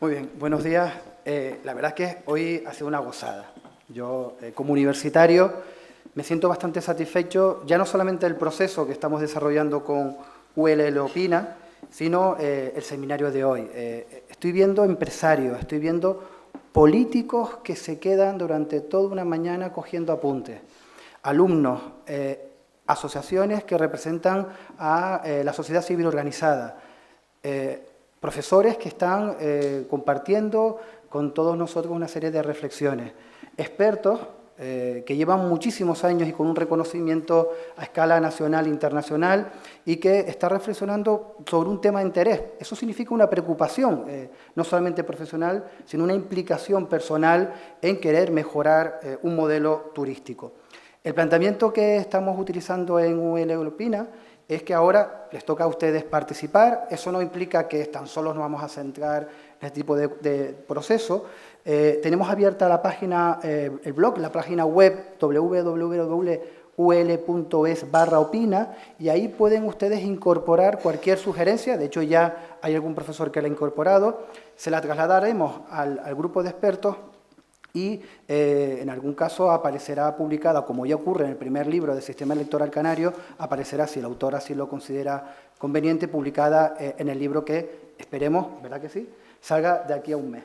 Muy bien, buenos días. La verdad es que hoy ha sido una gozada. Yo, como universitario, me siento bastante satisfecho, ya no solamente del proceso que estamos desarrollando con ULL Opina, sino el seminario de hoy. Estoy viendo empresarios, estoy viendo políticos que se quedan durante toda una mañana cogiendo apuntes, alumnos, asociaciones que representan a la sociedad civil organizada, profesores que están compartiendo con todos nosotros una serie de reflexiones, expertos que llevan muchísimos años y con un reconocimiento a escala nacional e internacional y que están reflexionando sobre un tema de interés. Eso significa una preocupación, no solamente profesional, sino una implicación personal en querer mejorar un modelo turístico. El planteamiento que estamos utilizando en ULL Opina es que ahora les toca a ustedes participar. Eso no implica que tan solos nos vamos a centrar en este tipo de proceso. Tenemos abierta la página, el blog, la página web www.ul.es/opina y ahí pueden ustedes incorporar cualquier sugerencia. De hecho, ya hay algún profesor que la ha incorporado. Se la trasladaremos al grupo de expertos y en algún caso aparecerá publicada, como ya ocurre en el primer libro del Sistema Electoral Canario, aparecerá, si el autor así lo considera conveniente, publicada en el libro que esperemos, ¿verdad que sí?, salga de aquí a un mes.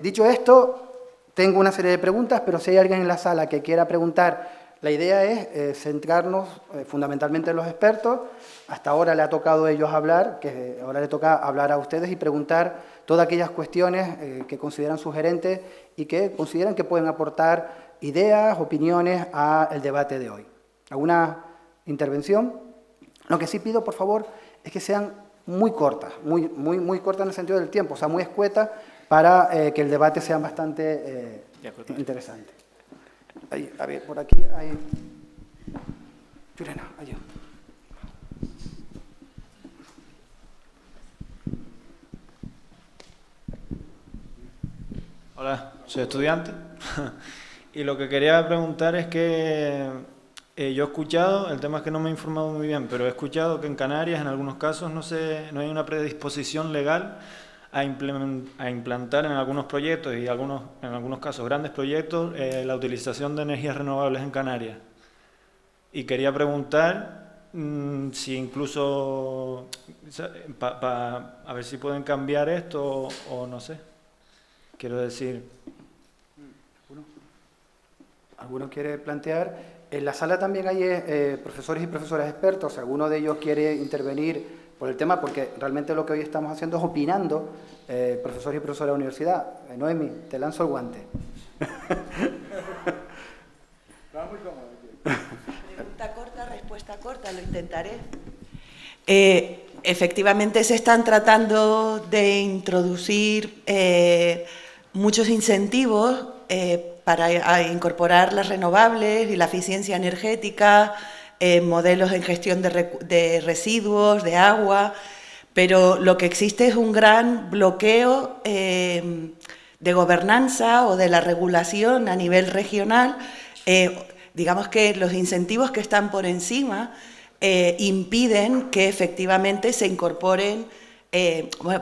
Dicho esto, tengo una serie de preguntas, pero si hay alguien en la sala que quiera preguntar, la idea es centrarnos fundamentalmente en los expertos. Hasta ahora le ha tocado a ellos hablar, que ahora le toca hablar a ustedes y preguntar todas aquellas cuestiones que consideran sugerentes y que consideran que pueden aportar ideas, opiniones al debate de hoy. ¿Alguna intervención? Lo que sí pido, por favor, es que sean muy cortas, muy cortas en el sentido del tiempo, o sea, muy escuetas para que el debate sea bastante interesante. Ahí, a ver, por aquí hay... Yurena, allá. Hola, soy estudiante y lo que quería preguntar es que yo he escuchado, el tema es que no me he informado muy bien, pero he escuchado que en Canarias en algunos casos no hay una predisposición legal a implantar en algunos proyectos y en algunos casos grandes proyectos la utilización de energías renovables en Canarias. Y quería preguntar si incluso, a ver si pueden cambiar esto o no sé. Quiero decir... ¿Alguno quiere plantear? En la sala también hay profesores y profesoras expertos. ¿Alguno de ellos quiere intervenir por el tema? Porque realmente lo que hoy estamos haciendo es opinando, profesores y profesoras de la universidad. Noemi, te lanzo el guante. Pregunta corta, respuesta corta, lo intentaré. Efectivamente se están tratando de introducir muchos incentivos para incorporar las renovables y la eficiencia energética, modelos en gestión de residuos, de agua, pero lo que existe es un gran bloqueo de gobernanza o de la regulación a nivel regional. Digamos que los incentivos que están por encima impiden que efectivamente se incorporen,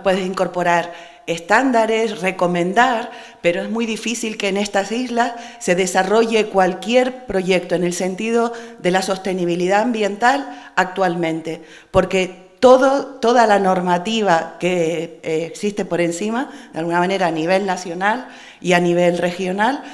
puedes incorporar estándares, recomendar, pero es muy difícil que en estas islas se desarrolle cualquier proyecto en el sentido de la sostenibilidad ambiental actualmente, porque toda la normativa que existe por encima, de alguna manera a nivel nacional y a nivel regional,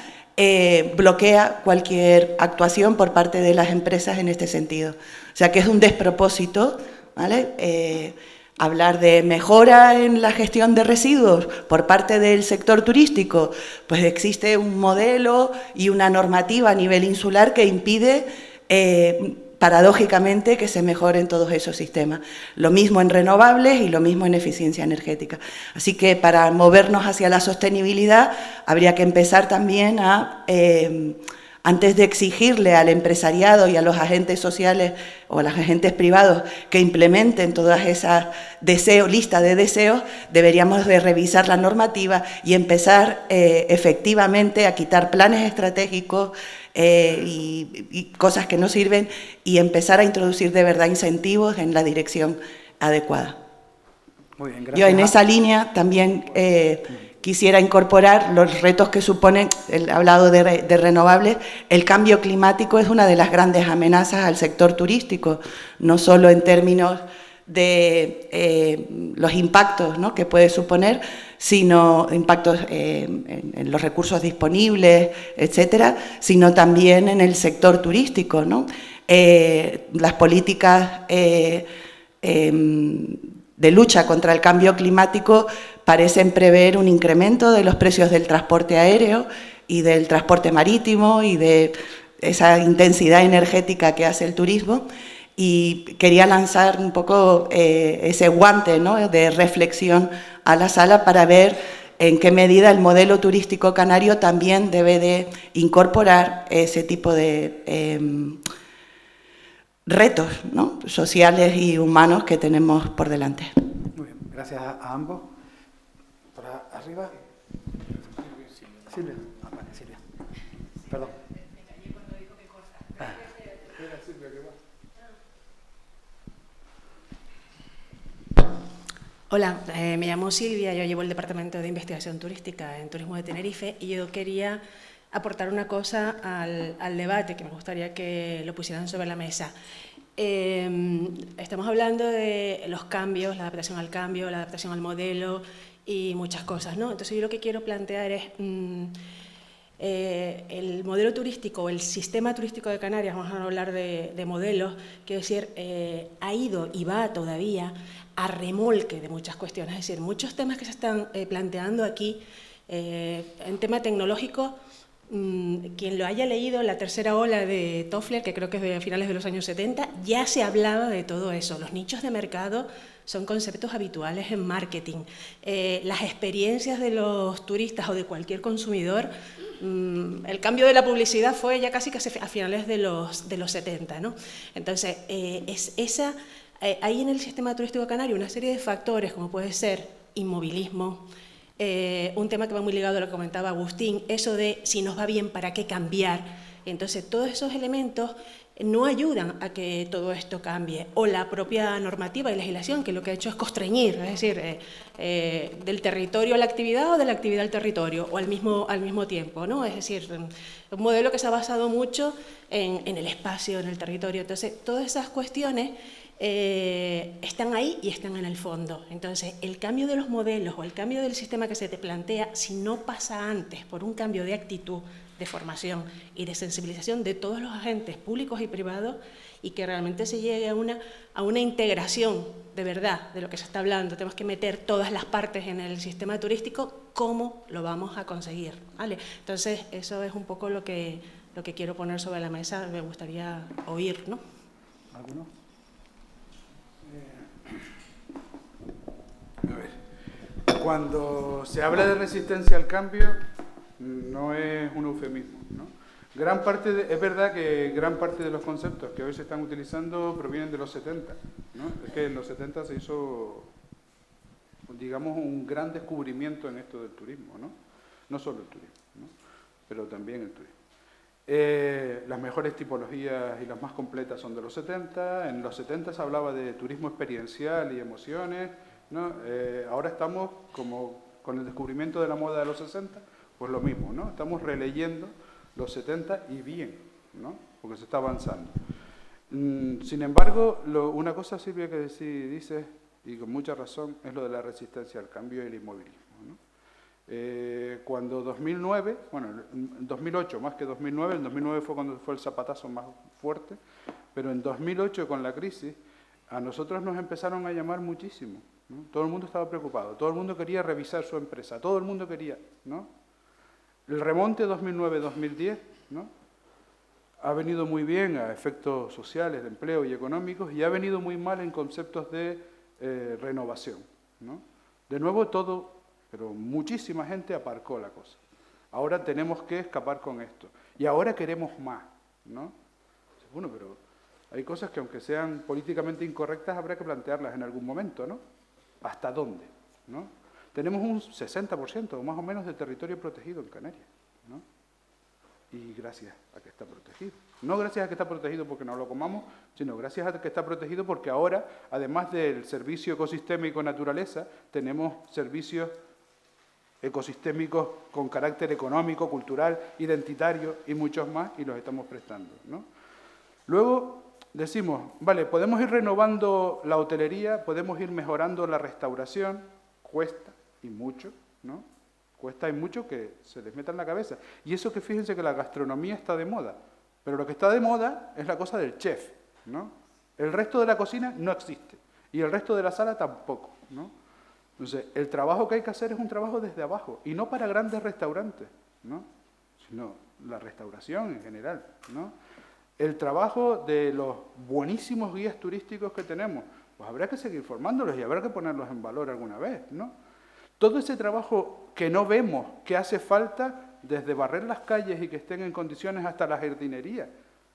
bloquea cualquier actuación por parte de las empresas en este sentido. O sea que es un despropósito, ¿vale? Hablar de mejora en la gestión de residuos por parte del sector turístico, pues existe un modelo y una normativa a nivel insular que impide, paradójicamente, que se mejoren todos esos sistemas. Lo mismo en renovables y lo mismo en eficiencia energética. Así que para movernos hacia la sostenibilidad habría que empezar también a... antes de exigirle al empresariado y a los agentes sociales o a los agentes privados que implementen todas esas listas de deseos, deberíamos de revisar la normativa y empezar efectivamente a quitar planes estratégicos y cosas que no sirven y empezar a introducir de verdad incentivos en la dirección adecuada. Muy bien, Yo gracias. en esa línea también quisiera incorporar los retos que suponen, he hablado de renovables, el cambio climático es una de las grandes amenazas al sector turístico, no solo en términos de los impactos, ¿no?, que puede suponer, sino impactos en los recursos disponibles, etcétera, sino también en el sector turístico, ¿no? Las políticas de lucha contra el cambio climático parecen prever un incremento de los precios del transporte aéreo y del transporte marítimo y de esa intensidad energética que hace el turismo. Y quería lanzar un poco ese guante, ¿no?, de reflexión a la sala para ver en qué medida el modelo turístico canario también debe de incorporar ese tipo de retos, ¿no?, sociales y humanos que tenemos por delante. Muy bien, gracias a ambos. Por arriba. Silvia. Ah, vale, Silvia. Perdón. Hola, me llamo Silvia, yo llevo el Departamento de Investigación Turística en Turismo de Tenerife y yo quería aportar una cosa al debate que me gustaría que lo pusieran sobre la mesa. Estamos hablando de los cambios, la adaptación al cambio, la adaptación al modelo y muchas cosas, ¿no? Entonces yo lo que quiero plantear es el modelo turístico o el sistema turístico de Canarias, vamos a hablar de modelos, quiero decir, ha ido y va todavía a remolque de muchas cuestiones, es decir, muchos temas que se están planteando aquí en tema tecnológico. Quien lo haya leído, la tercera ola de Toffler, que creo que es de finales de los años 70, ya se hablaba de todo eso. Los nichos de mercado son conceptos habituales en marketing. Las experiencias de los turistas o de cualquier consumidor, el cambio de la publicidad fue ya casi a finales de los 70, ¿no? Entonces, hay en el sistema turístico canario una serie de factores, como puede ser inmovilismo, un tema que va muy ligado a lo que comentaba Agustín, eso de si nos va bien, ¿para qué cambiar? Entonces, todos esos elementos no ayudan a que todo esto cambie, o la propia normativa y legislación, que lo que ha hecho es constreñir, es decir, del territorio a la actividad o de la actividad al territorio, o al mismo tiempo, ¿no? Es decir, un modelo que se ha basado mucho en el espacio, en el territorio. Entonces, todas esas cuestiones están ahí y están en el fondo. Entonces, el cambio de los modelos o el cambio del sistema que se te plantea, si no pasa antes por un cambio de actitud, de formación y de sensibilización de todos los agentes públicos y privados, y que realmente se llegue a una integración de verdad de lo que se está hablando, tenemos que meter todas las partes en el sistema turístico, ¿cómo lo vamos a conseguir? ¿Vale? Entonces, eso es un poco lo que quiero poner sobre la mesa, me gustaría oír, ¿no? ¿Alguno? A ver, cuando se habla de resistencia al cambio, no es un eufemismo, ¿no? Es verdad que gran parte de los conceptos que hoy se están utilizando provienen de los 70, ¿no? Es que en los 70 se hizo, digamos, un gran descubrimiento en esto del turismo, ¿no? No solo el turismo, ¿no?, pero también el turismo. Las mejores tipologías y las más completas son de los 70. En los 70 se hablaba de turismo experiencial y emociones, ¿no? Ahora estamos como con el descubrimiento de la moda de los 60, pues lo mismo, ¿no? Estamos releyendo los 70 y bien, ¿no?, porque se está avanzando. Sin embargo, una cosa, Silvia, que dices, y con mucha razón, es lo de la resistencia al cambio y el inmovilismo, ¿no? Cuando 2009, bueno, en 2008 más que 2009, en 2009 fue cuando fue el zapatazo más fuerte, pero en 2008 con la crisis, a nosotros nos empezaron a llamar muchísimo, ¿no? Todo el mundo estaba preocupado, todo el mundo quería revisar su empresa, todo el mundo quería, ¿no? El remonte 2009-2010, ¿no?, ha venido muy bien a efectos sociales, de empleo y económicos, y ha venido muy mal en conceptos de renovación, ¿no? De nuevo todo, pero muchísima gente aparcó la cosa. Ahora tenemos que escapar con esto. Y ahora queremos más, ¿no? Bueno, pero hay cosas que aunque sean políticamente incorrectas habrá que plantearlas en algún momento, ¿no? ¿Hasta dónde?, ¿no? Tenemos un 60% o más o menos de territorio protegido en Canarias, ¿no? y gracias a que está protegido. No gracias a que está protegido porque no lo comamos, sino gracias a que está protegido porque ahora, además del servicio ecosistémico naturaleza, tenemos servicios ecosistémicos con carácter económico, cultural, identitario y muchos más, y los estamos prestando, ¿no? Luego decimos, vale, podemos ir renovando la hotelería, podemos ir mejorando la restauración, cuesta y mucho, ¿no? Cuesta y mucho que se les meta en la cabeza. Y eso que fíjense que la gastronomía está de moda, pero lo que está de moda es la cosa del chef, ¿no? El resto de la cocina no existe, y el resto de la sala tampoco, ¿no? Entonces, el trabajo que hay que hacer es un trabajo desde abajo, y no para grandes restaurantes, ¿no? Sino la restauración en general, ¿no? El trabajo de los buenísimos guías turísticos que tenemos, pues habrá que seguir formándolos y habrá que ponerlos en valor alguna vez, ¿no? Todo ese trabajo que no vemos, que hace falta, desde barrer las calles y que estén en condiciones hasta la jardinería.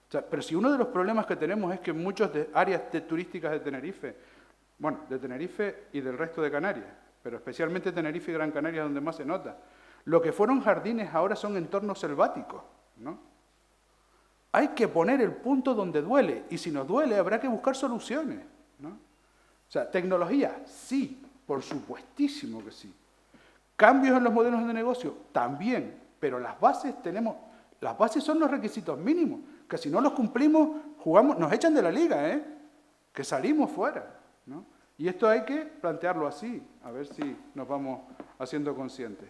O sea, pero si uno de los problemas que tenemos es que en muchas áreas turísticas de Tenerife, bueno, de Tenerife y del resto de Canarias, pero especialmente Tenerife y Gran Canaria donde más se nota, lo que fueron jardines ahora son entornos selváticos, ¿no? Hay que poner el punto donde duele, y si nos duele habrá que buscar soluciones, ¿no? O sea, tecnología, sí, por supuestísimo que sí. Cambios en los modelos de negocio, también, pero las bases las bases son los requisitos mínimos, que si no los cumplimos, nos echan de la liga, que salimos fuera, ¿no? Y esto hay que plantearlo así, a ver si nos vamos haciendo conscientes.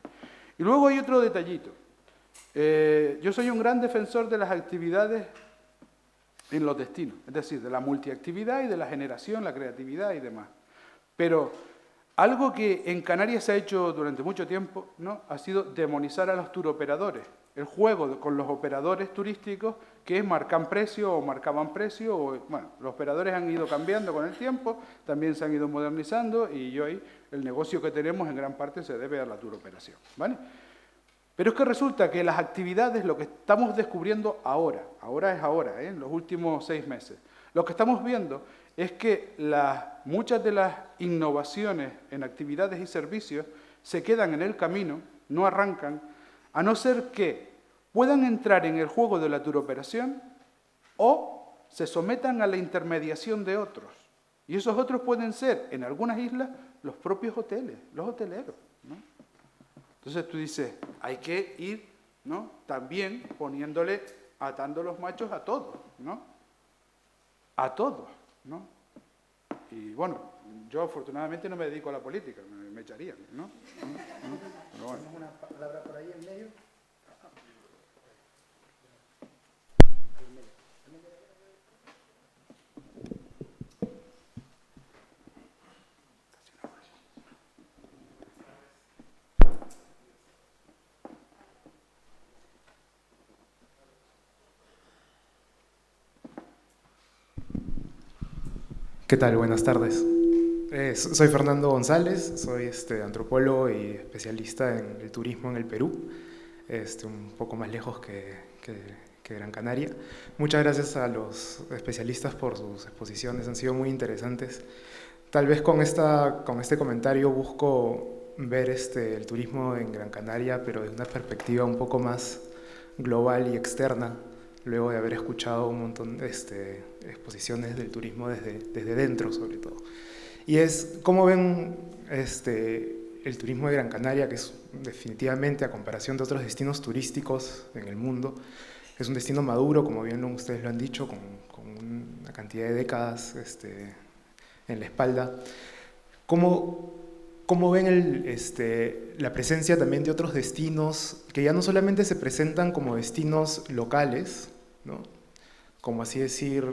Y luego hay otro detallito. Yo soy un gran defensor de las actividades en los destinos, es decir, de la multiactividad y de la generación, la creatividad y demás. Pero algo que en Canarias se ha hecho durante mucho tiempo, ¿no?, ha sido demonizar a los turoperadores. El juego con los operadores turísticos que marcan precio o marcaban precio. Bueno, los operadores han ido cambiando con el tiempo, también se han ido modernizando y hoy el negocio que tenemos en gran parte se debe a la turoperación, ¿vale? Pero es que resulta que las actividades, lo que estamos descubriendo ahora en los últimos 6 meses, lo que estamos viendo es que muchas de las innovaciones en actividades y servicios se quedan en el camino, no arrancan, a no ser que puedan entrar en el juego de la turoperación o se sometan a la intermediación de otros. Y esos otros pueden ser, en algunas islas, los propios hoteles, los hoteleros, ¿no? Entonces tú dices, hay que ir, ¿no?, también atando los machos a todos, ¿no? A todos, ¿no? Y bueno, yo afortunadamente no me dedico a la política, me echarían, ¿no? Pero bueno. ¿Tenemos una palabra por ahí en medio? ¿Qué tal? Buenas tardes. Soy Fernando González, soy antropólogo y especialista en el turismo en el Perú, un poco más lejos que Gran Canaria. Muchas gracias a los especialistas por sus exposiciones, han sido muy interesantes. Tal vez con este comentario busco ver el turismo en Gran Canaria, pero desde una perspectiva un poco más global y externa, luego de haber escuchado un montón de exposiciones del turismo desde dentro, sobre todo. Y es cómo ven el turismo de Gran Canaria, que es definitivamente, a comparación de otros destinos turísticos en el mundo, es un destino maduro, como bien ustedes lo han dicho, con una cantidad de décadas en la espalda. ¿Cómo ven la presencia también de otros destinos que ya no solamente se presentan como destinos locales, ¿no?, como así decir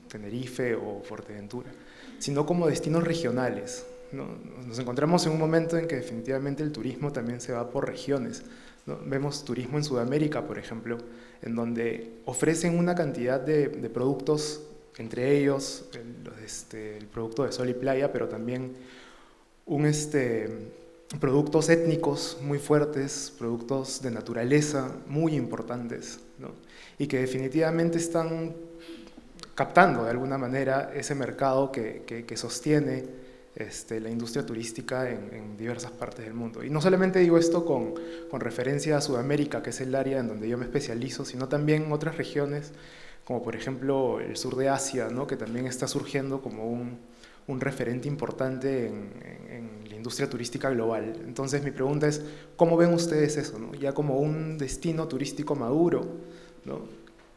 Tenerife o Fuerteventura, sino como destinos regionales, ¿no? Nos encontramos en un momento en que definitivamente el turismo también se va por regiones, ¿no? Vemos turismo en Sudamérica, por ejemplo, en donde ofrecen una cantidad de productos, entre ellos el producto de sol y playa, pero también productos étnicos muy fuertes, productos de naturaleza muy importantes, ¿no?, y que definitivamente están captando de alguna manera ese mercado que sostiene la industria turística en diversas partes del mundo. Y no solamente digo esto con referencia a Sudamérica, que es el área en donde yo me especializo, sino también en otras regiones, como por ejemplo el sur de Asia, ¿no? Que también está surgiendo como un referente importante en la industria turística global. Entonces mi pregunta es, ¿cómo ven ustedes eso, ¿no? Ya como un destino turístico maduro, ¿no?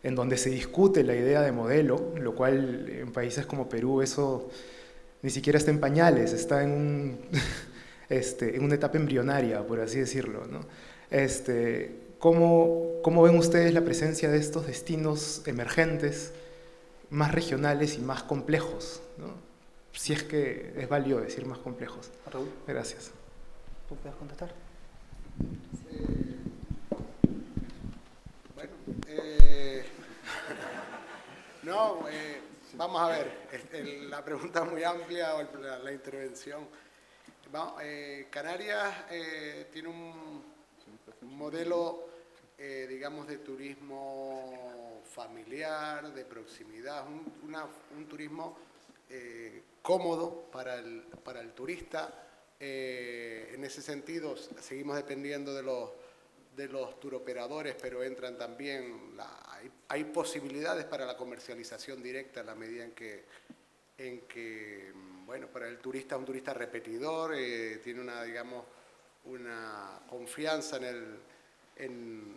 En donde se discute la idea de modelo, lo cual en países como Perú eso ni siquiera está en pañales, está en una etapa embrionaria, por así decirlo, ¿no? ¿Cómo ven ustedes la presencia de estos destinos emergentes, más regionales y más complejos, ¿no? Si es que es válido decir más complejos. Raúl, Gracias. ¿tú puedes contestar? Bueno, no, vamos a ver, la pregunta es muy amplia, o la intervención. Canarias tiene un modelo, digamos, de turismo familiar, de proximidad, un turismo cómodo para el turista. En ese sentido, seguimos dependiendo de los turoperadores, pero entran también, hay posibilidades para la comercialización directa en la medida en que bueno, para el turista, un turista repetidor, tiene una confianza en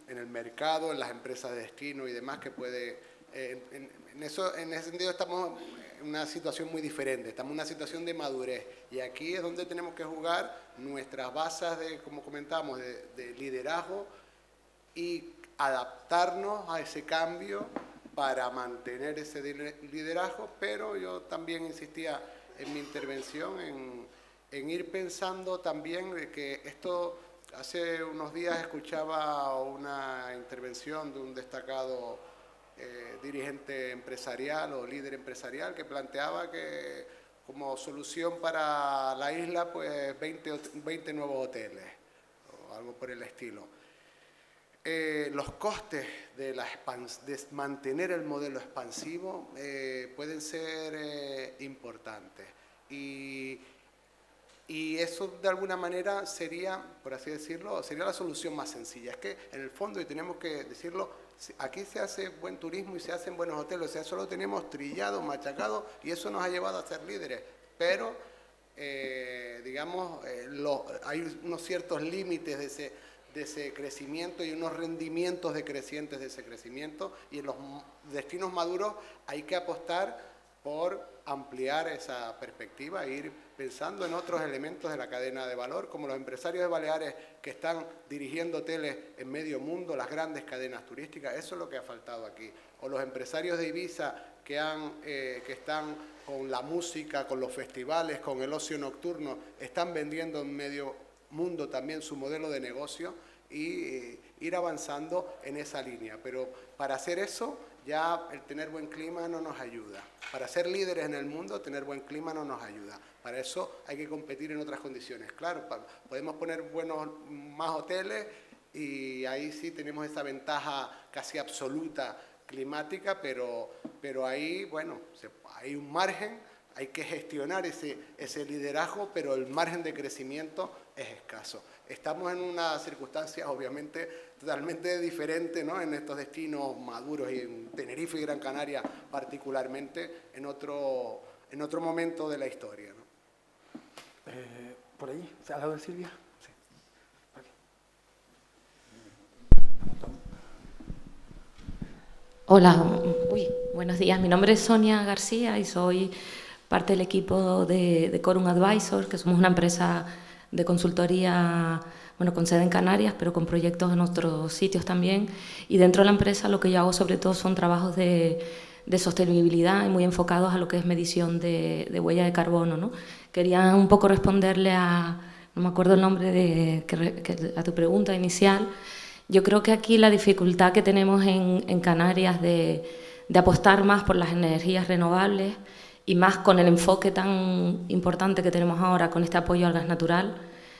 el mercado, en las empresas de destino y demás, que puede, en ese sentido estamos en una situación muy diferente, estamos en una situación de madurez, y aquí es donde tenemos que jugar nuestras bases de, como comentábamos, de liderazgo, y adaptarnos a ese cambio para mantener ese liderazgo. Pero yo también insistía en mi intervención en ir pensando también que esto, hace unos días escuchaba una intervención de un destacado dirigente empresarial o líder empresarial que planteaba que como solución para la isla, pues 20 nuevos hoteles o algo por el estilo. Los costes de mantener el modelo expansivo pueden ser importantes, y eso de alguna manera sería, por así decirlo, sería la solución más sencilla. Es que en el fondo, y tenemos que decirlo, aquí se hace buen turismo y se hacen buenos hoteles, o sea, eso lo tenemos trillado, machacado, y eso nos ha llevado a ser líderes, pero digamos, hay unos ciertos límites de ese crecimiento y unos rendimientos decrecientes de ese crecimiento, y en los destinos maduros hay que apostar por ampliar esa perspectiva e ir pensando en otros elementos de la cadena de valor, como los empresarios de Baleares que están dirigiendo hoteles en medio mundo, las grandes cadenas turísticas. Eso es lo que ha faltado aquí. O los empresarios de Ibiza que están con la música, con los festivales, con el ocio nocturno, están vendiendo en medio mundo también su modelo de negocio, y ir avanzando en esa línea. Pero para hacer eso, ya el tener buen clima no nos ayuda. Para ser líderes en el mundo, tener buen clima no nos ayuda. Para eso hay que competir en otras condiciones. Claro, podemos poner más hoteles, y ahí sí tenemos esa ventaja casi absoluta climática, pero ahí, bueno, hay un margen, hay que gestionar ese liderazgo, pero el margen de crecimiento es escaso. Estamos en una circunstancia obviamente totalmente diferente, ¿no?, en estos destinos maduros, y en Tenerife y Gran Canaria particularmente, en otro momento de la historia, ¿no? Por ahí, al lado de Silvia. Sí. Hola, buenos días. Mi nombre es Sonia García y soy parte del equipo de Corum Advisors, que somos una empresa de consultoría, bueno, con sede en Canarias, pero con proyectos en otros sitios también. Y dentro de la empresa lo que yo hago sobre todo son trabajos de sostenibilidad y muy enfocados a lo que es medición de huella de carbono, ¿no? Quería un poco responderle no me acuerdo el nombre a tu pregunta inicial. Yo creo que aquí la dificultad que tenemos en Canarias de apostar más por las energías renovables, y más con el enfoque tan importante que tenemos ahora con este apoyo al gas natural,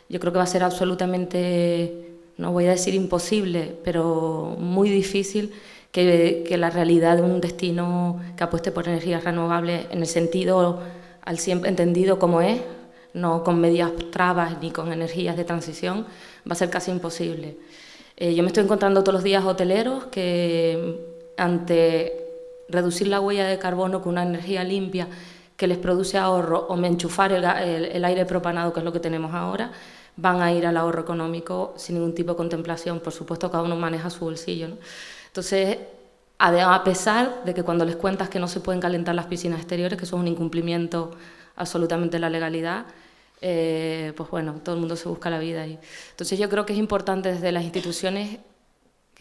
yo creo que va a ser absolutamente, no voy a decir imposible, pero muy difícil que la realidad de un destino que apueste por energías renovables en el sentido al siempre entendido como es, no con medias trabas ni con energías de transición, va a ser casi imposible. Yo me estoy encontrando todos los días hoteleros que ante reducir la huella de carbono con una energía limpia que les produce ahorro o enchufar el aire propanado, que es lo que tenemos ahora, van a ir al ahorro económico sin ningún tipo de contemplación. Por supuesto, cada uno maneja su bolsillo, ¿no? Entonces, a pesar de que cuando les cuentas que no se pueden calentar las piscinas exteriores, que eso es un incumplimiento absolutamente de la legalidad, pues bueno, todo el mundo se busca la vida ahí. Entonces yo creo que es importante desde las instituciones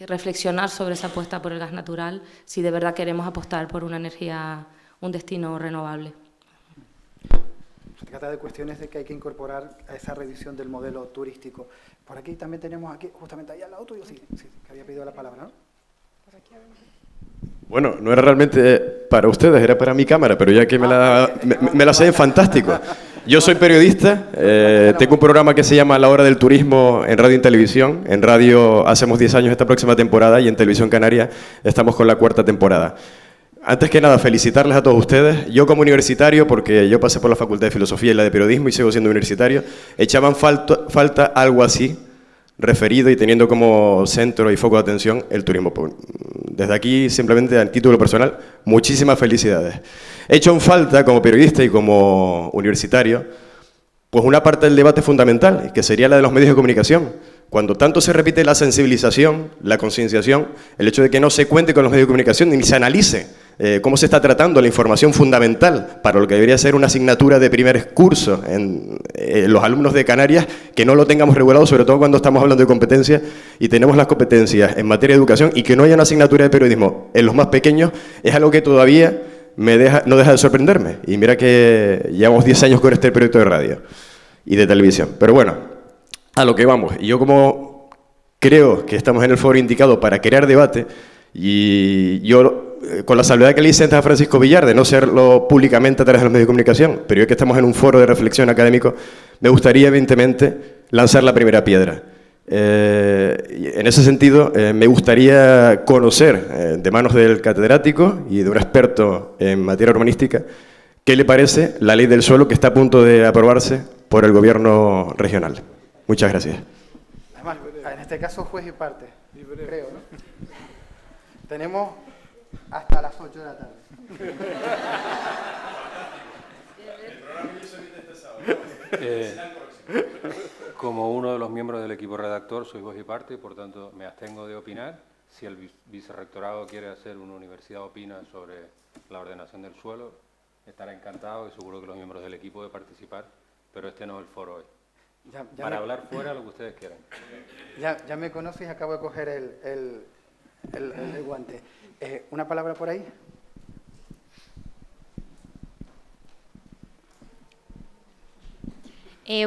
reflexionar sobre esa apuesta por el gas natural, si de verdad queremos apostar por una energía, un destino renovable. Se trata de cuestiones de que hay que incorporar a esa revisión del modelo turístico. Por aquí también tenemos, aquí justamente ahí al lado tuyo, sí, que había pedido la palabra, ¿no? Por aquí, bueno, no era realmente para ustedes, era para mi cámara, pero ya que me la sé, fantástico. Yo soy periodista, tengo un programa que se llama La Hora del Turismo en radio y en televisión. En radio hacemos 10 años esta próxima temporada y en Televisión Canaria estamos con la 4ª temporada. Antes que nada, felicitarles a todos ustedes. Yo como universitario, porque yo pasé por la Facultad de Filosofía y la de Periodismo y sigo siendo universitario, echaban falta algo así, referido y teniendo como centro y foco de atención el turismo. Desde aquí, simplemente a título personal, muchísimas felicidades. He hecho en falta, como periodista y como universitario, pues una parte del debate fundamental, que sería la de los medios de comunicación. Cuando tanto se repite la sensibilización, la concienciación, el hecho de que no se cuente con los medios de comunicación ni se analice cómo se está tratando la información fundamental para lo que debería ser una asignatura de primer curso en los alumnos de Canarias, que no lo tengamos regulado, sobre todo cuando estamos hablando de competencias y tenemos las competencias en materia de educación, y que no haya una asignatura de periodismo en los más pequeños, es algo que todavía no deja de sorprenderme. Y mira que llevamos 10 años con este proyecto de radio y de televisión. Pero bueno, a lo que vamos. Y yo, como creo que estamos en el foro indicado para crear debate, y yo, con la salvedad que le hice antes a Francisco Villar, de no serlo públicamente a través de los medios de comunicación, pero yo que estamos en un foro de reflexión académico, me gustaría, evidentemente, lanzar la primera piedra. En ese sentido, me gustaría conocer, de manos del catedrático y de un experto en materia urbanística, qué le parece la ley del suelo que está a punto de aprobarse por el gobierno regional. Muchas gracias. Además, en este caso, juez y parte, creo, ¿no? Tenemos hasta las 8 de la tarde. Como uno de los miembros del equipo redactor, soy voz y parte y por tanto me abstengo de opinar. Si el vicerrectorado quiere hacer una universidad opina sobre la ordenación del suelo, estará encantado y seguro que los miembros del equipo de participar, pero este no es el foro hoy. Para hablar fuera lo que ustedes quieran. Ya me conoces y acabo de coger el guante. ¿Una palabra por ahí?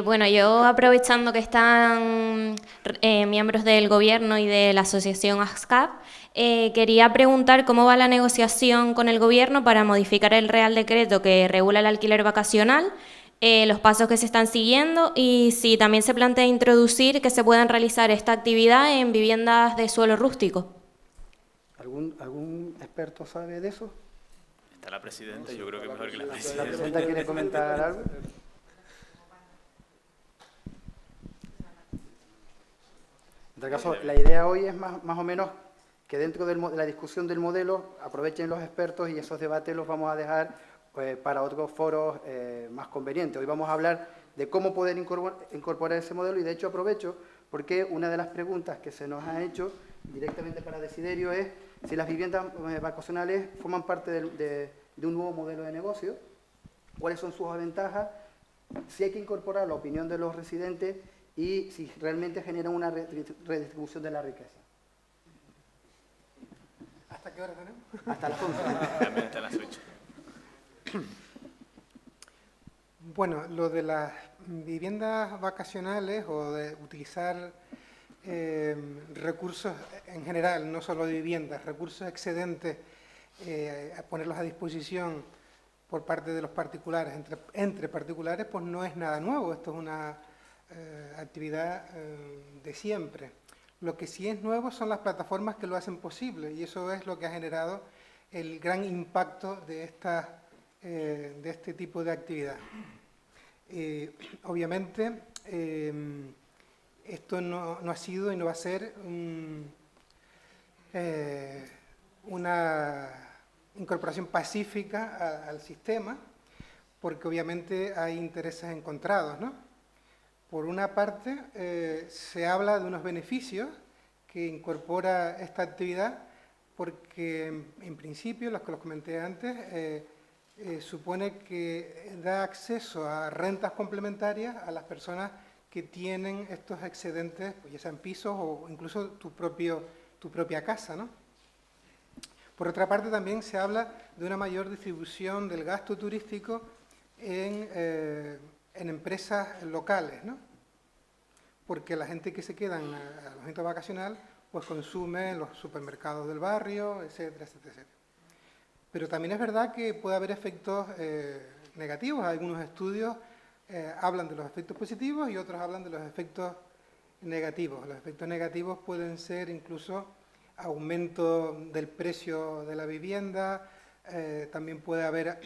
Bueno, yo aprovechando que están miembros del Gobierno y de la asociación ASCAP, quería preguntar cómo va la negociación con el Gobierno para modificar el Real Decreto que regula el alquiler vacacional, los pasos que se están siguiendo y si también se plantea introducir que se puedan realizar esta actividad en viviendas de suelo rústico. ¿Algún experto sabe de eso? Está la presidenta, yo creo que es mejor que la presidenta. ¿La presidenta quiere comentar algo? En tal caso, la idea hoy es más o menos que dentro de la discusión del modelo aprovechen los expertos y esos debates los vamos a dejar para otros foros más convenientes. Hoy vamos a hablar de cómo poder incorporar ese modelo y de hecho aprovecho porque una de las preguntas que se nos ha hecho directamente para Desiderio es si las viviendas vacacionales forman parte de un nuevo modelo de negocio, cuáles son sus ventajas, si hay que incorporar la opinión de los residentes y si realmente generan una redistribución de la riqueza. ¿Hasta qué hora tenemos? Hasta las 11. También hasta las 8. Bueno, lo de las viviendas vacacionales o de utilizar recursos en general, no solo de viviendas, recursos excedentes, a ponerlos a disposición por parte de los particulares, entre particulares, pues no es nada nuevo, esto es una actividad de siempre. Lo que sí es nuevo son las plataformas que lo hacen posible y eso es lo que ha generado el gran impacto de este tipo de actividad. Obviamente, esto no ha sido y no va a ser una incorporación pacífica al sistema, porque obviamente hay intereses encontrados, ¿no? Por una parte, se habla de unos beneficios que incorpora esta actividad, porque en principio, los que los comenté antes, supone que da acceso a rentas complementarias a las personas que tienen estos excedentes, pues ya sean pisos o incluso tu propia casa, ¿no? Por otra parte, también se habla de una mayor distribución del gasto turístico en empresas locales, ¿no? Porque la gente que se queda en alojamiento vacacional pues consume en los supermercados del barrio, etcétera, etcétera, etcétera. Pero también es verdad que puede haber efectos negativos. Algunos estudios hablan de los efectos positivos y otros hablan de los efectos negativos. Los efectos negativos pueden ser incluso aumento del precio de la vivienda, también puede haber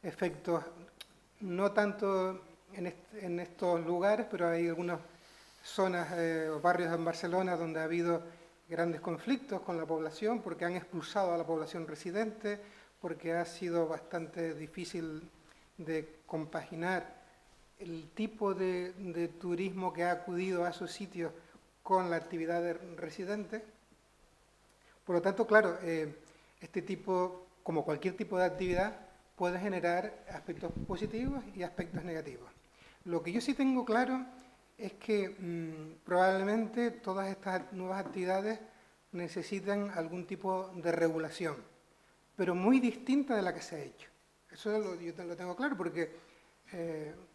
efectos, no tanto en estos lugares, pero hay algunas zonas o barrios en Barcelona donde ha habido grandes conflictos con la población porque han expulsado a la población residente, porque ha sido bastante difícil de compaginar el tipo de turismo que ha acudido a esos sitios con la actividad de residentes. Por lo tanto, claro, este tipo, como cualquier tipo de actividad, puede generar aspectos positivos y aspectos negativos. Lo que yo sí tengo claro es que probablemente todas estas nuevas actividades necesitan algún tipo de regulación, pero muy distinta de la que se ha hecho. Eso yo lo tengo claro porque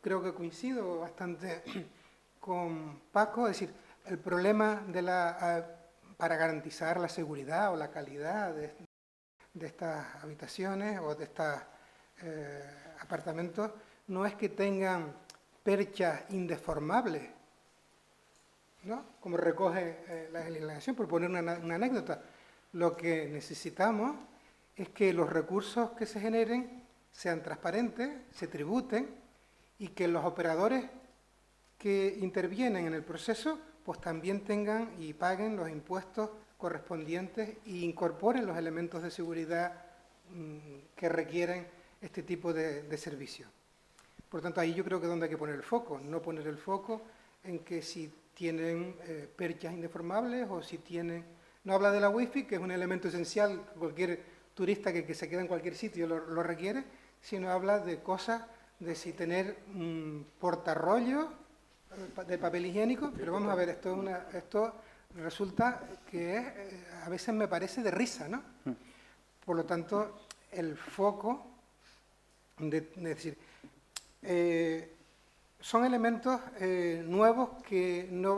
creo que coincido bastante con Paco, es decir, el problema para garantizar la seguridad o la calidad de estas habitaciones o de estos apartamentos no es que tengan perchas indeformables, ¿no? Como recoge la legislación, por poner una anécdota. Lo que necesitamos es que los recursos que se generen sean transparentes, se tributen y que los operadores que intervienen en el proceso pues también tengan y paguen los impuestos correspondientes e incorporen los elementos de seguridad que requieren este tipo de servicios. Por tanto, ahí yo creo que es donde hay que poner el foco, no poner el foco en que si tienen perchas indeformables o si tienen... No habla de la wifi, que es un elemento esencial, cualquier turista que se queda en cualquier sitio lo requiere, sino habla de cosas, de si tener portarrollos de papel higiénico, pero vamos a ver, esto resulta que a veces me parece de risa, ¿no? Por lo tanto, el foco de decir... son elementos nuevos que no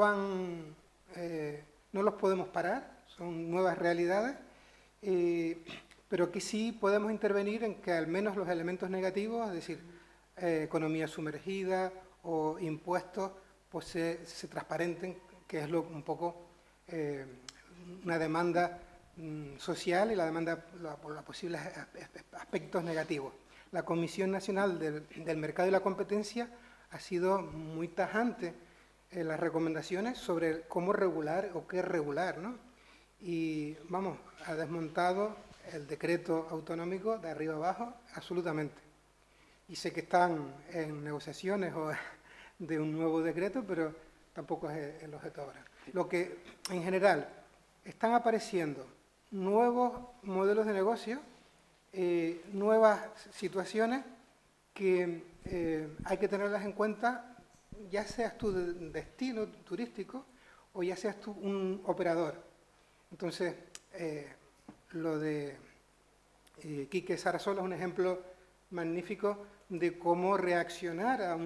los podemos parar, son nuevas realidades, pero que sí podemos intervenir en que al menos los elementos negativos, es decir, economía sumergida o impuestos, pues se transparenten, que es un poco una demanda social y la demanda por los posibles aspectos negativos. La Comisión Nacional del Mercado y la Competencia ha sido muy tajante en las recomendaciones sobre cómo regular o qué regular, ¿no? Y, vamos, ha desmontado el decreto autonómico de arriba abajo absolutamente. Y sé que están en negociaciones de un nuevo decreto, pero tampoco es el objeto ahora. Lo que, en general, están apareciendo nuevos modelos de negocio, nuevas situaciones que hay que tenerlas en cuenta, ya seas tú de destino turístico o ya seas tú un operador. Entonces, lo de Quique Sarasola es un ejemplo magnífico de cómo reaccionar a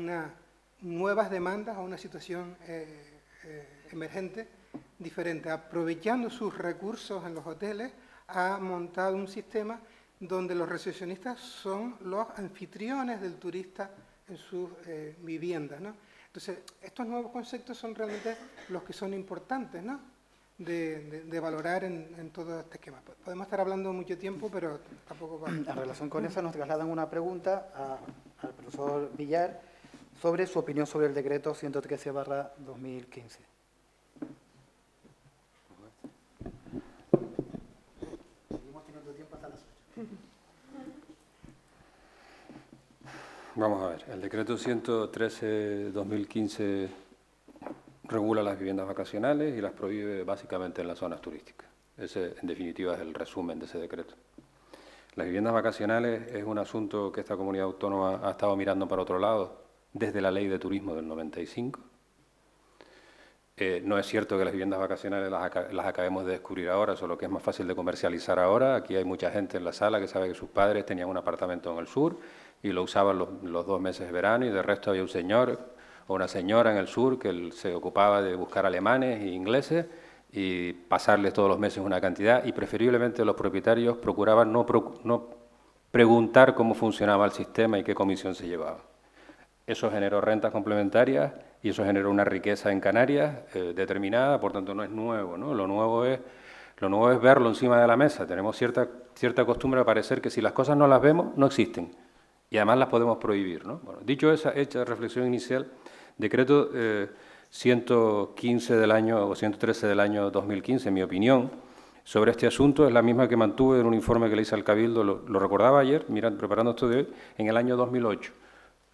nuevas demandas, a una situación emergente diferente. Aprovechando sus recursos en los hoteles, ha montado un sistema donde los recepcionistas son los anfitriones del turista en sus viviendas, ¿no? Entonces, estos nuevos conceptos son realmente los que son importantes, ¿no?, de valorar en todo este esquema. Podemos estar hablando mucho tiempo, pero tampoco va. En relación con eso, nos trasladan una pregunta al profesor Villar sobre su opinión sobre el decreto 113/2015. Seguimos teniendo tiempo hasta las 8. Vamos a ver, el decreto 113/2015 regula las viviendas vacacionales y las prohíbe básicamente en las zonas turísticas. Ese, en definitiva, es el resumen de ese decreto. Las viviendas vacacionales es un asunto que esta comunidad autónoma ha estado mirando para otro lado desde la Ley de Turismo del 95. No es cierto que las viviendas vacacionales las acabemos de descubrir ahora, solo que es más fácil de comercializar ahora. Aquí hay mucha gente en la sala que sabe que sus padres tenían un apartamento en el sur y lo usaban los 2 meses de verano, y de resto había un señor o una señora en el sur que se ocupaba de buscar alemanes e ingleses y pasarles todos los meses una cantidad, y preferiblemente los propietarios procuraban no preguntar cómo funcionaba el sistema y qué comisión se llevaba. Eso generó rentas complementarias y eso generó una riqueza en Canarias determinada, por tanto no es nuevo, ¿no? Lo nuevo es verlo encima de la mesa. Tenemos cierta costumbre de parecer que si las cosas no las vemos, no existen, y además las podemos prohibir, ¿no? Bueno, dicho esa hecha reflexión inicial, decreto 115 del año, o 113 del año 2015, en mi opinión, sobre este asunto es la misma que mantuve en un informe que le hice al Cabildo, lo recordaba ayer, mirando, preparando esto de hoy, en el año 2008.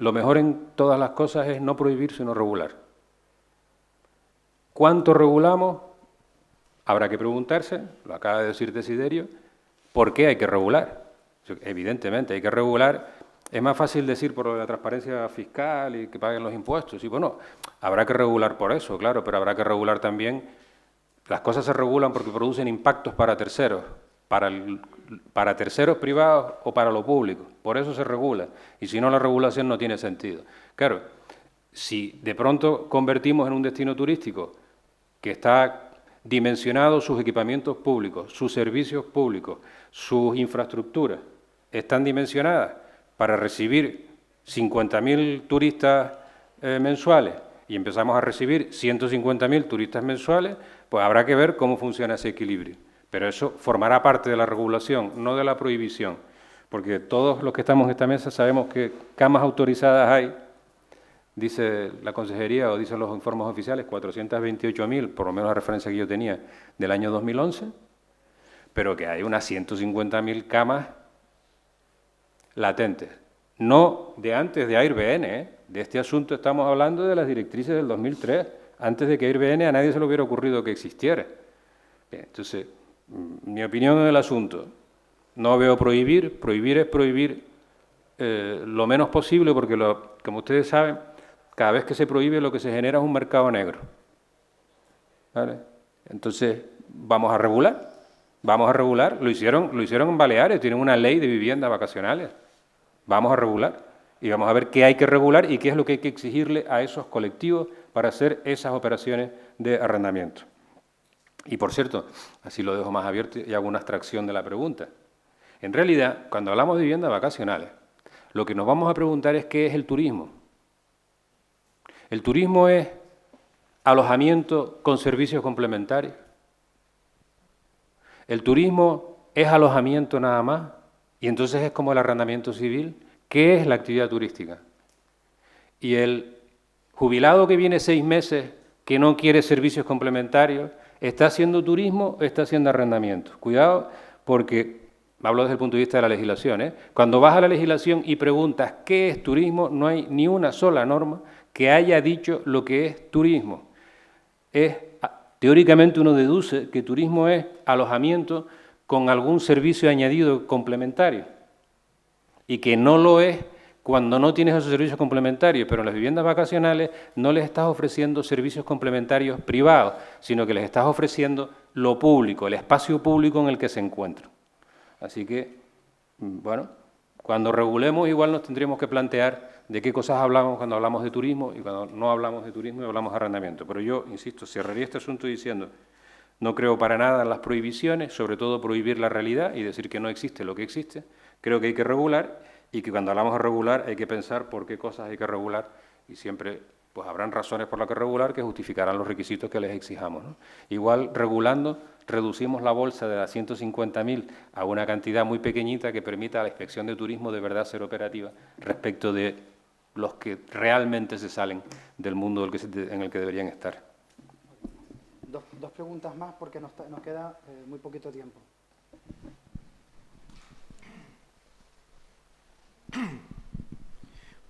Lo mejor en todas las cosas es no prohibir, sino regular. ¿Cuánto regulamos? Habrá que preguntarse, lo acaba de decir Desiderio, ¿por qué hay que regular? Evidentemente hay que regular. Es más fácil decir por la transparencia fiscal y que paguen los impuestos. Y bueno, habrá que regular por eso, claro, pero habrá que regular también. Las cosas se regulan porque producen impactos para terceros, para terceros privados o para lo público. Por eso se regula. Y si no, la regulación no tiene sentido. Claro, si de pronto convertimos en un destino turístico que está dimensionado, sus equipamientos públicos, sus servicios públicos, sus infraestructuras están dimensionadas para recibir 50.000 turistas mensuales y empezamos a recibir 150.000 turistas mensuales, pues habrá que ver cómo funciona ese equilibrio. Pero eso formará parte de la regulación, no de la prohibición, porque todos los que estamos en esta mesa sabemos que camas autorizadas hay, dice la Consejería o dicen los informes oficiales, 428.000, por lo menos la referencia que yo tenía del año 2011, pero que hay unas 150.000 camas latentes. No de antes de Airbnb, de este asunto estamos hablando de las directrices del 2003, antes de que Airbnb a nadie se le hubiera ocurrido que existiera. Bien, entonces, mi opinión en el asunto, no veo prohibir es prohibir lo menos posible, porque como ustedes saben, cada vez que se prohíbe lo que se genera es un mercado negro. ¿Vale? Entonces, vamos a regular, lo hicieron en Baleares, tienen una ley de viviendas vacacionales. Vamos a regular y vamos a ver qué hay que regular y qué es lo que hay que exigirle a esos colectivos para hacer esas operaciones de arrendamiento. Y por cierto, así lo dejo más abierto y hago una abstracción de la pregunta. En realidad, cuando hablamos de viviendas vacacionales, lo que nos vamos a preguntar es qué es el turismo. El turismo es alojamiento con servicios complementarios. El turismo es alojamiento nada más. Y entonces es como el arrendamiento civil. ¿Qué es la actividad turística? Y el jubilado que viene 6 meses, que no quiere servicios complementarios, ¿está haciendo turismo o está haciendo arrendamiento? Cuidado, porque hablo desde el punto de vista de la legislación, ¿eh? Cuando vas a la legislación y preguntas qué es turismo, no hay ni una sola norma que haya dicho lo que es turismo. Teóricamente uno deduce que turismo es alojamiento con algún servicio añadido complementario, y que no lo es cuando no tienes esos servicios complementarios, pero en las viviendas vacacionales no les estás ofreciendo servicios complementarios privados, sino que les estás ofreciendo lo público, el espacio público en el que se encuentran. Así que, bueno, cuando regulemos igual nos tendríamos que plantear de qué cosas hablamos cuando hablamos de turismo y cuando no hablamos de turismo y hablamos de arrendamiento. Pero yo, insisto, cerraría este asunto diciendo: no creo para nada en las prohibiciones, sobre todo prohibir la realidad y decir que no existe lo que existe. Creo que hay que regular y que cuando hablamos de regular hay que pensar por qué cosas hay que regular y siempre pues habrán razones por las que regular que justificarán los requisitos que les exijamos, ¿no? Igual regulando reducimos la bolsa de las 150.000 a una cantidad muy pequeñita que permita a la inspección de turismo de verdad ser operativa respecto de los que realmente se salen del mundo en el que deberían estar. Dos preguntas más porque nos queda muy poquito tiempo.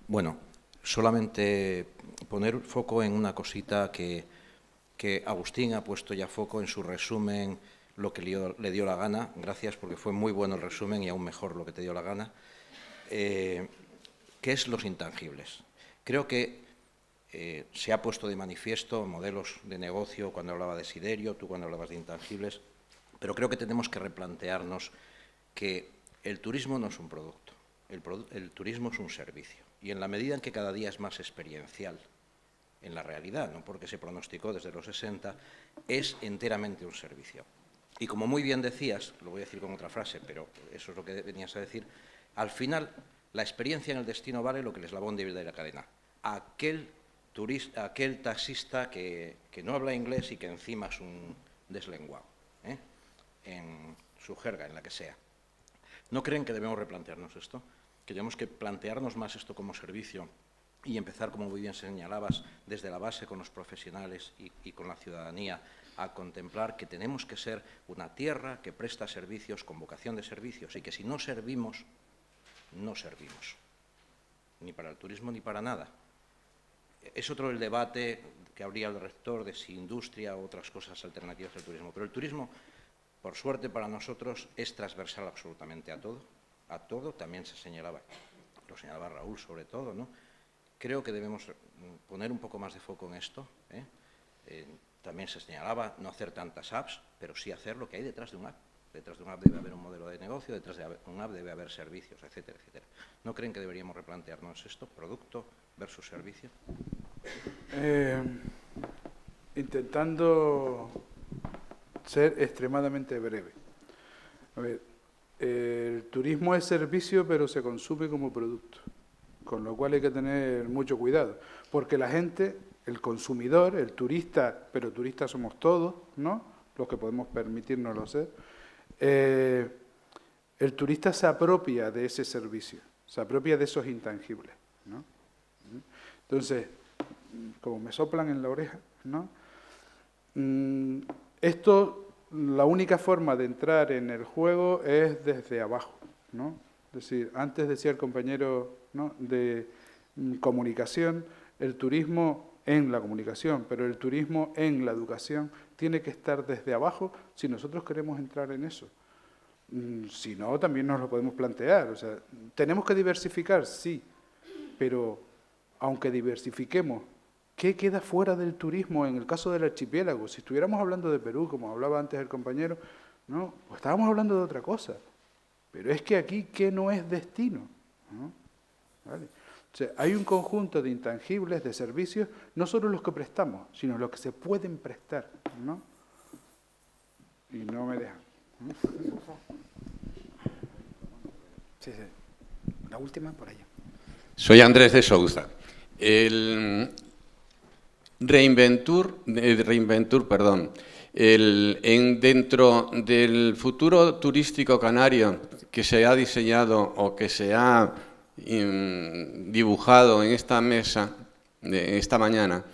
Bueno, solamente poner foco en una cosita que Agustín ha puesto ya foco en su resumen, lo que le dio la gana. Gracias, porque fue muy bueno el resumen y aún mejor lo que te dio la gana. ¿Qué es los intangibles? Creo que se ha puesto de manifiesto modelos de negocio cuando hablaba de Siderio, tú cuando hablabas de intangibles, pero creo que tenemos que replantearnos que el turismo no es un producto, el turismo es un servicio. Y en la medida en que cada día es más experiencial en la realidad, no porque se pronosticó desde los 60, es enteramente un servicio. Y como muy bien decías, lo voy a decir con otra frase, pero eso es lo que venías a decir, al final la experiencia en el destino vale lo que el eslabón de la cadena. Aquel taxista que no habla inglés y que encima es un deslenguado, en su jerga, en la que sea. ¿No creen que debemos replantearnos esto? Que tenemos que plantearnos más esto como servicio y empezar, como muy bien señalabas, desde la base con los profesionales y con la ciudadanía, a contemplar que tenemos que ser una tierra que presta servicios con vocación de servicios y que si no servimos, no servimos, ni para el turismo ni para nada. Es otro el debate que habría el rector de si industria o otras cosas alternativas al turismo, pero el turismo, por suerte para nosotros, es transversal absolutamente a todo, también se señalaba, lo señalaba Raúl sobre todo, ¿no? Creo que debemos poner un poco más de foco en esto, también se señalaba no hacer tantas apps, pero sí hacer lo que hay detrás de una app. Detrás de una app debe haber un modelo de negocio, detrás de una app debe haber servicios, etcétera, etcétera. ¿No creen que deberíamos replantearnos esto, producto versus servicio? Intentando ser extremadamente breve. A ver, el turismo es servicio, pero se consume como producto, con lo cual hay que tener mucho cuidado, porque la gente, el consumidor, el turista, pero turistas somos todos, ¿no?, los que podemos permitirnoslo ser, el turista se apropia de ese servicio, se apropia de esos intangibles, ¿no? Entonces, como me soplan en la oreja, ¿no?, esto, la única forma de entrar en el juego es desde abajo, ¿no? Es decir, antes decía el compañero, ¿no?, de comunicación, el turismo en la comunicación, pero el turismo en la educación tiene que estar desde abajo si nosotros queremos entrar en eso. Si no, también nos lo podemos plantear. O sea, ¿tenemos que diversificar? Sí, pero aunque diversifiquemos, ¿qué queda fuera del turismo en el caso del archipiélago? Si estuviéramos hablando de Perú, como hablaba antes el compañero, no, pues estábamos hablando de otra cosa. Pero es que aquí, ¿qué no es destino? ¿No? ¿Vale? O sea, hay un conjunto de intangibles, de servicios, no solo los que prestamos, sino los que se pueden prestar, ¿no? Y no me dejan. Sí, sí. La última, por allá. Soy Andrés de Souza. El Reinventur, dentro del futuro turístico canario que se ha diseñado o que se ha dibujado en esta mesa esta mañana,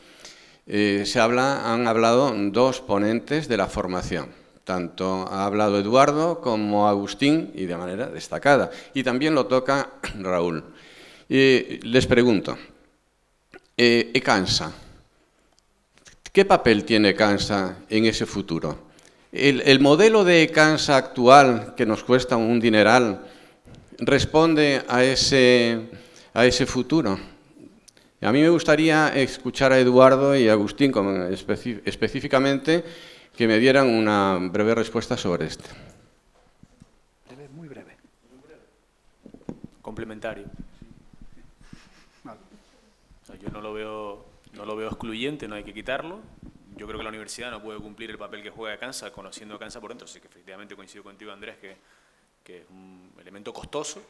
han hablado dos ponentes de la formación. Tanto ha hablado Eduardo como Agustín, y de manera destacada. Y también lo toca Raúl. Les pregunto, Ecansa, ¿qué papel tiene Ecansa en ese futuro? ¿El modelo de Ecansa actual, que nos cuesta un dineral, responde a ese futuro? A mí me gustaría escuchar a Eduardo y a Agustín específicamente que me dieran una breve respuesta sobre esto. Muy breve. Complementario. Vale. O sea, yo no lo veo excluyente, no hay que quitarlo. Yo creo que la universidad no puede cumplir el papel que juega Ecansa, conociendo Ecansa por dentro. Así que efectivamente coincido contigo, Andrés, que es un elemento costoso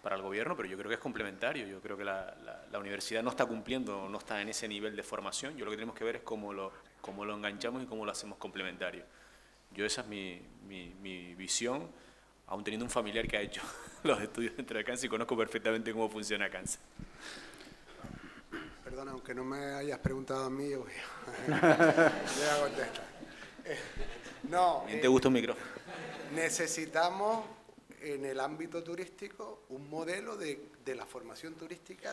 para el gobierno, pero yo creo que es complementario. Yo creo que la universidad no está cumpliendo, no está en ese nivel de formación. Yo lo que tenemos que ver es cómo lo enganchamos y cómo lo hacemos complementario. Esa es mi visión, aún teniendo un familiar que ha hecho los estudios dentro de Ecansa y conozco perfectamente cómo funciona Ecansa. Perdona, aunque no me hayas preguntado a mí, yo voy a contestar. No. Bien, te gusta un micrófono. Necesitamos en el ámbito turístico un modelo de la formación turística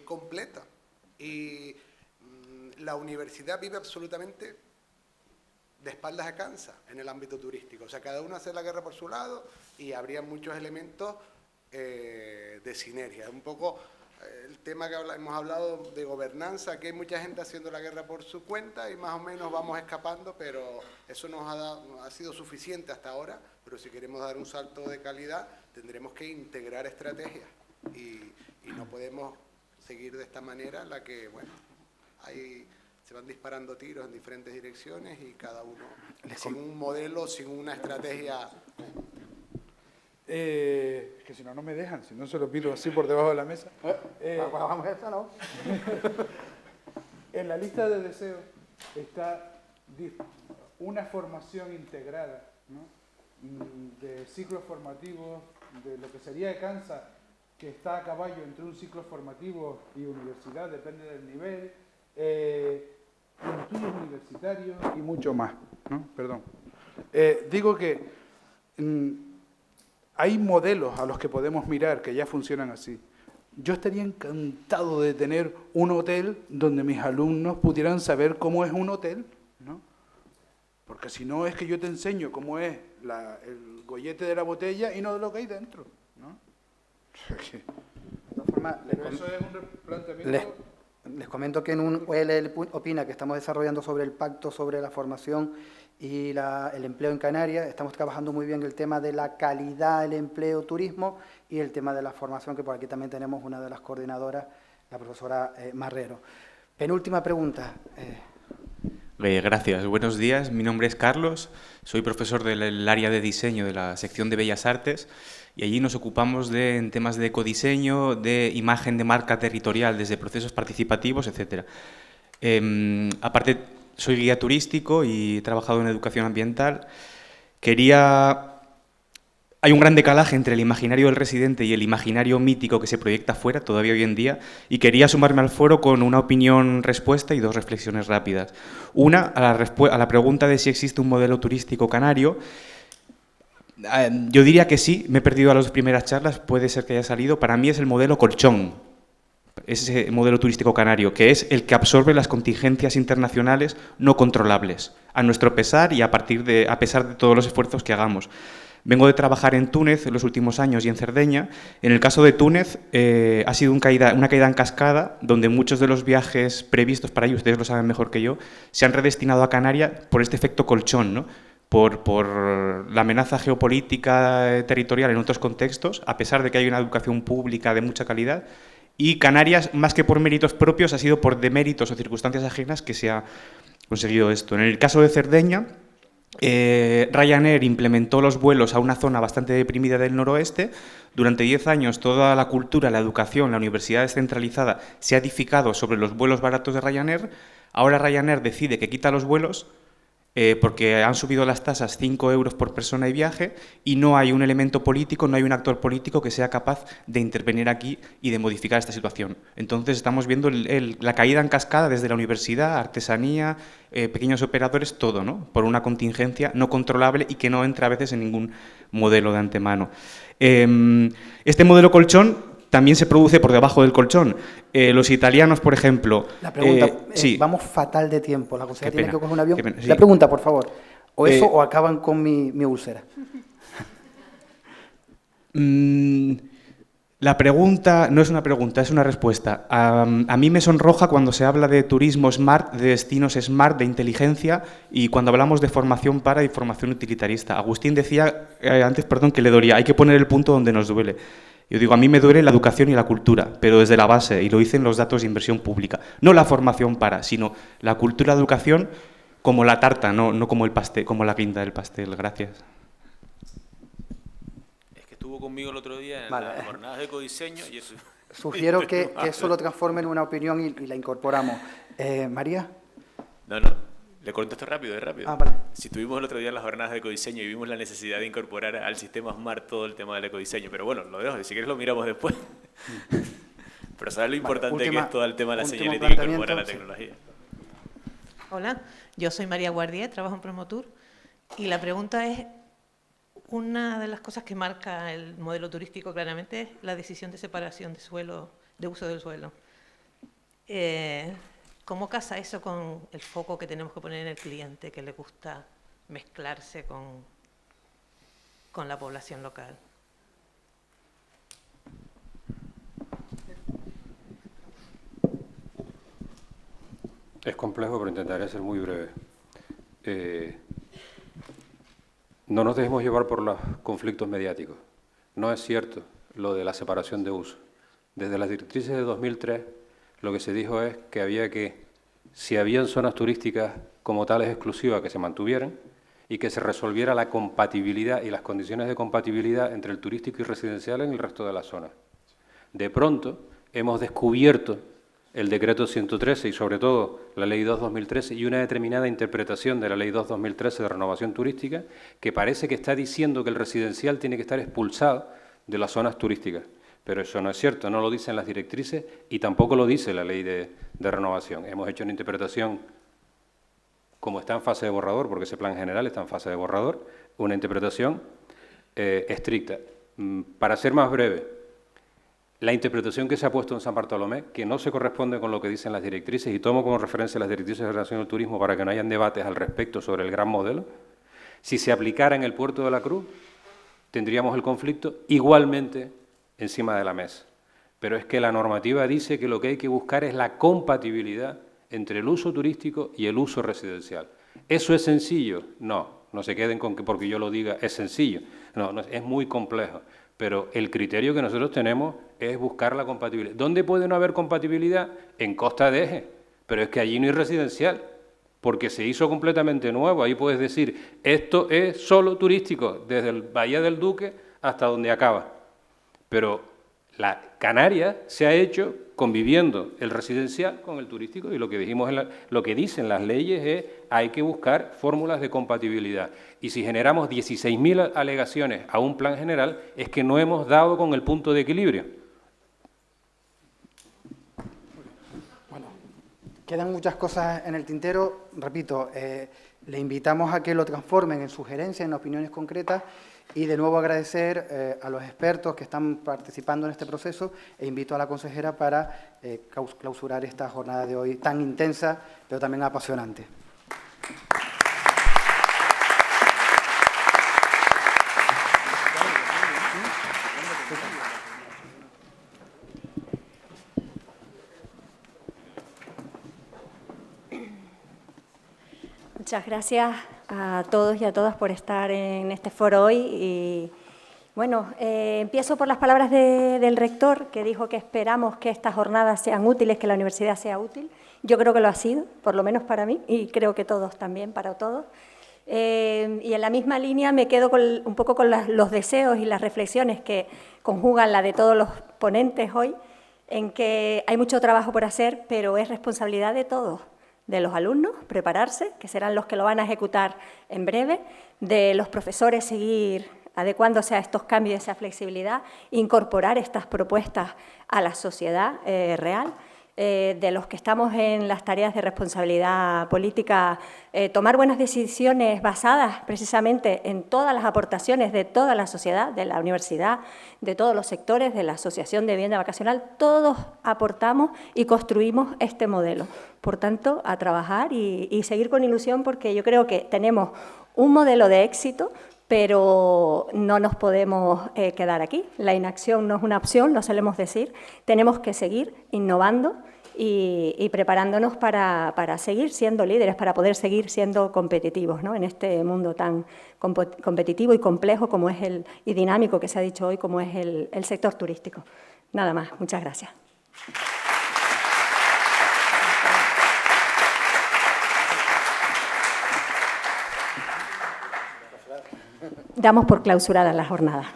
completa. Y la universidad vive absolutamente de espaldas a Kansa en el ámbito turístico. O sea, cada uno hace la guerra por su lado y habría muchos elementos de sinergia. Un poco el tema que hemos hablado de gobernanza, que hay mucha gente haciendo la guerra por su cuenta y más o menos vamos escapando, pero eso nos ha sido suficiente hasta ahora, pero si queremos dar un salto de calidad tendremos que integrar estrategias y no podemos seguir de esta manera en la que, bueno, se van disparando tiros en diferentes direcciones y cada uno sin un modelo, sin una estrategia. Que si no, no me dejan, si no se lo pido así por debajo de la mesa. Vamos a esta, ¿no? En la lista de deseos está una formación integrada, ¿no? De ciclos formativos, de lo que sería de Kansa, que está a caballo entre un ciclo formativo y universidad, depende del nivel, estudios universitarios y mucho más, ¿no? Perdón. Digo que hay modelos a los que podemos mirar que ya funcionan así. Yo estaría encantado de tener un hotel donde mis alumnos pudieran saber cómo es un hotel, ¿no? Porque si no es que yo te enseño cómo es el gollete de la botella y no de lo que hay dentro, ¿no? De todas formas, Eso es un planteamiento. les comento que en un OLL Opina que estamos desarrollando sobre el pacto sobre la formación y el empleo en Canarias, estamos trabajando muy bien el tema de la calidad del empleo turismo y el tema de la formación, que por aquí también tenemos una de las coordinadoras, la profesora Marrero. Penúltima pregunta. Gracias, buenos días. Mi nombre es Carlos, soy profesor del área de diseño de la sección de Bellas Artes y allí nos ocupamos en temas de ecodiseño, de imagen de marca territorial desde procesos participativos, etc. Aparte, soy guía turístico y he trabajado en educación ambiental. Hay un gran decalaje entre el imaginario del residente y el imaginario mítico que se proyecta fuera todavía hoy en día y quería sumarme al foro con una opinión-respuesta y dos reflexiones rápidas. Una, a la pregunta de si existe un modelo turístico canario. Yo diría que sí, me he perdido a las primeras charlas, puede ser que haya salido. Para mí es el modelo colchón, ese modelo turístico canario, que es el que absorbe las contingencias internacionales no controlables, a nuestro pesar y a pesar de todos los esfuerzos que hagamos. Vengo de trabajar en Túnez en los últimos años y en Cerdeña. En el caso de Túnez ha sido una caída en cascada, donde muchos de los viajes previstos para ellos, ustedes lo saben mejor que yo, se han redestinado a Canarias por este efecto colchón, ¿no? Por la amenaza geopolítica territorial en otros contextos, a pesar de que hay una educación pública de mucha calidad. Y Canarias, más que por méritos propios, ha sido por deméritos o circunstancias ajenas que se ha conseguido esto. En el caso de Cerdeña, Ryanair implementó los vuelos a una zona bastante deprimida del noroeste. Durante 10 años toda la cultura, la educación, la universidad descentralizada se ha edificado sobre los vuelos baratos de Ryanair. Ahora Ryanair decide que quita los vuelos porque han subido las tasas 5 euros por persona y viaje y no hay un elemento político, no hay un actor político que sea capaz de intervenir aquí y de modificar esta situación. Entonces estamos viendo la caída en cascada desde la universidad, artesanía, pequeños operadores, todo, ¿no? Por una contingencia no controlable y que no entra a veces en ningún modelo de antemano. Este modelo colchón también se produce por debajo del colchón. Los italianos, por ejemplo... La pregunta, sí. Vamos fatal de tiempo, la consejera tiene que coger un avión. Sí. La pregunta, por favor. O eso o acaban con mi úlcera. La pregunta no es una pregunta, es una respuesta. A mí me sonroja cuando se habla de turismo smart, de destinos smart, de inteligencia, y cuando hablamos de formación para y formación utilitarista. Agustín decía antes, que le dolía, hay que poner el punto donde nos duele. Yo digo, a mí me duele la educación y la cultura, pero desde la base, y lo dicen los datos de inversión pública. No la formación para, sino la cultura de educación como la tarta, no como el pastel, como la guinda del pastel. Gracias. Es que estuvo conmigo el otro día en las jornadas de ecodiseño y eso... Sugiero que eso lo transforme en una opinión y la incorporamos. ¿María? No. Le contesto rápido, es rápido. Vale. Si tuvimos el otro día las jornadas de ecodiseño y vimos la necesidad de incorporar al sistema SMART todo el tema del ecodiseño, pero bueno, lo dejo, si quieres lo miramos después. Pero ¿sabes lo importante última- que es todo el tema de la último señalética que planteamiento, incorpora la sí. tecnología? Hola, yo soy María Guardier, trabajo en Promotur y la pregunta es, una de las cosas que marca el modelo turístico claramente es la decisión de separación de suelo, de uso del suelo. ¿Cómo casa eso con el foco que tenemos que poner en el cliente, que le gusta mezclarse con la población local? Es complejo, pero intentaré ser muy breve. No nos dejemos llevar por los conflictos mediáticos. No es cierto lo de la separación de uso. Desde las directrices de 2003, lo que se dijo es que había que, si habían zonas turísticas como tales exclusivas, que se mantuvieran y que se resolviera la compatibilidad y las condiciones de compatibilidad entre el turístico y residencial en el resto de las zonas. De pronto, hemos descubierto el decreto 113 y sobre todo la ley 2/2013 y una determinada interpretación de la ley 2/2013 de renovación turística que parece que está diciendo que el residencial tiene que estar expulsado de las zonas turísticas. Pero eso no es cierto, no lo dicen las directrices y tampoco lo dice la ley de renovación. Hemos hecho una interpretación, como está en fase de borrador, porque ese plan general está en fase de borrador, una interpretación estricta. Para ser más breve, la interpretación que se ha puesto en San Bartolomé, que no se corresponde con lo que dicen las directrices, y tomo como referencia las directrices de relación al turismo para que no hayan debates al respecto sobre el gran modelo, si se aplicara en el puerto de la Cruz, tendríamos el conflicto igualmente encima de la mesa. Pero es que la normativa dice que lo que hay que buscar es la compatibilidad entre el uso turístico y el uso residencial. ¿Eso es sencillo? No, no se queden con que porque yo lo diga es sencillo. No, es muy complejo. Pero el criterio que nosotros tenemos es buscar la compatibilidad. ¿Dónde puede no haber compatibilidad? En Costa de Eje. Pero es que allí no hay residencial, porque se hizo completamente nuevo. Ahí puedes decir, esto es solo turístico, desde el Bahía del Duque hasta donde acaba. Pero la Canarias se ha hecho conviviendo el residencial con el turístico y lo que dijimos, lo que dicen las leyes es hay que buscar fórmulas de compatibilidad. Y si generamos 16.000 alegaciones a un plan general, es que no hemos dado con el punto de equilibrio. Bueno, quedan muchas cosas en el tintero. Repito, le invitamos a que lo transformen en sugerencias, en opiniones concretas. Y de nuevo agradecer a los expertos que están participando en este proceso e invito a la consejera para clausurar esta jornada de hoy tan intensa, pero también apasionante. Muchas gracias a todos y a todas por estar en este foro hoy. Y bueno, empiezo por las palabras del rector, que dijo que esperamos que estas jornadas sean útiles, que la universidad sea útil. Yo creo que lo ha sido, por lo menos para mí, y creo que todos también, para todos. Y en la misma línea me quedo un poco con los deseos y las reflexiones que conjugan la de todos los ponentes hoy, en que hay mucho trabajo por hacer, pero es responsabilidad de todos. De los alumnos, prepararse, que serán los que lo van a ejecutar en breve, de los profesores seguir adecuándose a estos cambios, a esa flexibilidad, incorporar estas propuestas a la sociedad real, de los que estamos en las tareas de responsabilidad política, tomar buenas decisiones basadas precisamente en todas las aportaciones de toda la sociedad, de la universidad, de todos los sectores, de la Asociación de Vivienda Vacacional, todos aportamos y construimos este modelo. Por tanto, a trabajar y seguir con ilusión, porque yo creo que tenemos un modelo de éxito, pero no nos podemos quedar aquí. La inacción no es una opción, lo solemos decir. Tenemos que seguir innovando y preparándonos para seguir siendo líderes, para poder seguir siendo competitivos, ¿no? En este mundo tan competitivo y complejo como es y dinámico que se ha dicho hoy, como es el sector turístico. Nada más. Muchas gracias. Damos por clausurada la jornada.